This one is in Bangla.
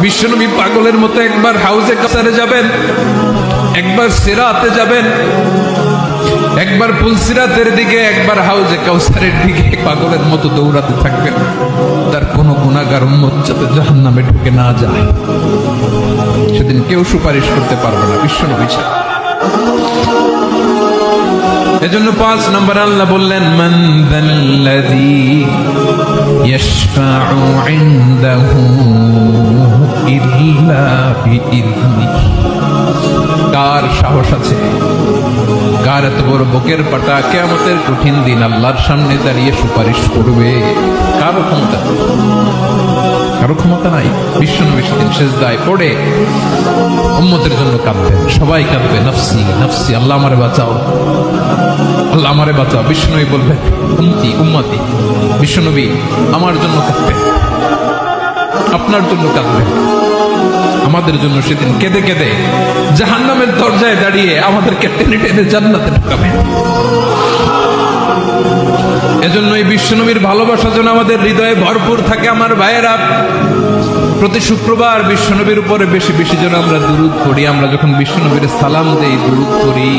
বিশ্বনবী পাগলের মতো একবার হাউজে কাসারে যাবেন, একবার সিরাতে যাবেন, একবার পুলসিরাতের দিকে, একবার হাউজে কাউসারের দিকে পাগলের মতো দৌড়াতে থাকবেন। তার কোনো গুনাহগার উম্মত যাতে জাহান্নামে ঢুকে না যায়, সেদিন কেউ সুপারিশ করতে পারবে না বিশ্বনবী ছাড়া। এজন্য 5 নম্বর আল্লাহ বললেন, মান যাল্লাযী ইয়াশফাউ ইনদাহু ইল্লা বিইযনিহি। কার সাহস আছে, কার এত বড় বুকের পাটা কিয়ামতের কঠিন দিন আল্লাহর সামনে দাঁড়িয়ে সুপারিশ করবে? কারো ক্ষমতা, কারো ক্ষমতা নাই। বিশ্বনবী সেদিন সিজদায় পড়ে উম্মতের জন্য কাঁদবেন, সবাই কাঁদবে, নফসি নফসি, আল্লাহ আমারে বাঁচাও, আল্লাহ আমারে বাঁচাও। বিশ্বনবী বলবেন, উম্মতি উম্মতি। বিশ্বনবী আমার জন্য কাঁদবেন, আপনার জন্য কাঁদবেন, আমাদের জন্য সেদিন কেঁদে কেঁদে জাহান্নামের দরজায় দাঁড়িয়ে আমাদেরকে টেনে টেনে জান্নাতে ঢুকাবেন। এজন্য এই বিশ্বনবীর ভালোবাসা যেন আমাদের হৃদয়ে ভরপুর থাকে। আমার ভাইয়েরা, প্রতি শুক্রবার বিশ্বনবীর উপরে বেশি বেশি যেন আমরা দুরূদ পড়ি। আমরা যখন বিশ্বনবীর সালাম দেই, দুরূদ পড়ি,